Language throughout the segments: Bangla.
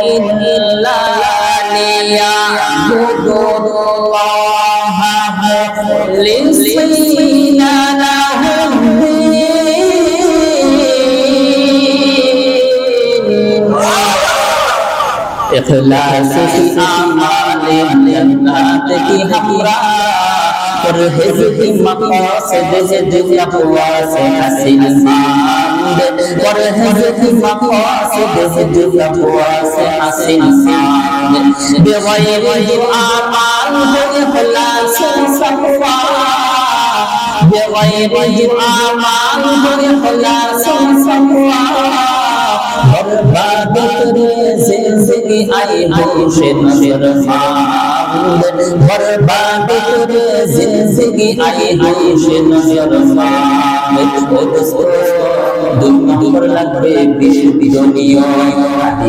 إلا ليعبدوا الله مخلصين له الدين إخلاص في أعمالهم جنات की हमरा परहेज की मकासद से तकवा से हसीन मांद परहेज की मकासद से तकवा से हसीन मांद बेगैर आमाल हो इखलास तकवा बेगैर आमाल हो इखलास तकवा बर्बाद करे जिंदगी आई होशे नजर मांद बर्बाद करे जिंदगी आई होशे नजर मांद दोस्तों दुनिया पर लगबे बेशुद्ध दुनिया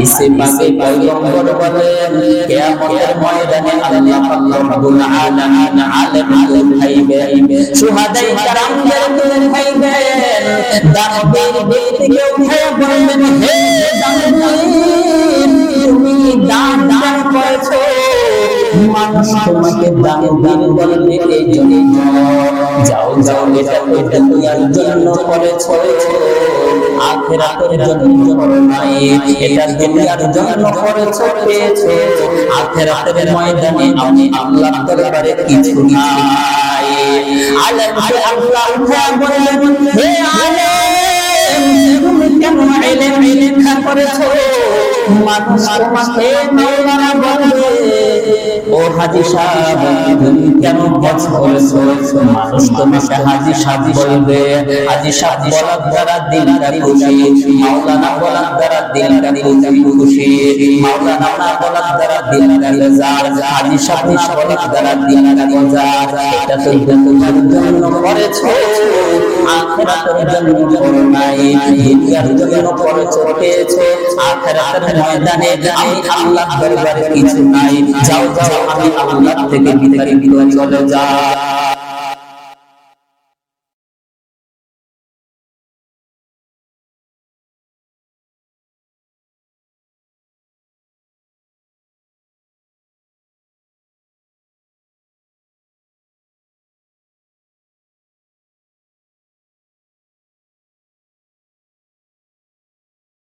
इसे पाके पैगंबर বলেন কিয়ামতের ময়দানে আল্লাহ রব্বুল আলামিন আলেম উঠাইবেন শুহাদায়ে کرامদের উঠাইবেন দানবীর ব্যক্তিকে উঠাইয়া বলবেন হে দানবীর তুমি দান করেছো মানুষ তোমাকে দান বলবে এই জন্য যাও এটা দুনিয়ার জন্য করেছো আখিরাতের জন্য করো নাই এটা দুনিয়ার জন্য করেছো পেয়েছো আখিরাতের ময়দানে আমি আল্লাহর দরবারে কিছু নাই আলেমকে আল্লাহ উঠা বললেন হে আলেম তুমি কেন ইলম করেছো মানুষ তোমাকে মাওলানা বলবে ও হাজী সাহেব তুমি কেন কাজ করেছো মানুষ তোমাকে হাজী সাহেব বলবে হাজী সাহেব বলার দ্বারা দিলটা খুশি মাওলানা বলার দ্বারা দিলটা খুশি মাওলানা না বলার দ্বারা দিলটা বেজার হাজী সাহেব না বলার দ্বারা দিলটা বেজার এটা তো দুনিয়ার জন্য করেছো আখিরাতের জন্য করো নাই দুনিয়ার জন্য করেছো পেয়েছো আখিরাতের ময়দানে আমি আল্লাহর দরবারে কিছু নাই যাও আমি আল্লাহ থেকে বিতাড়িত চলে যাও।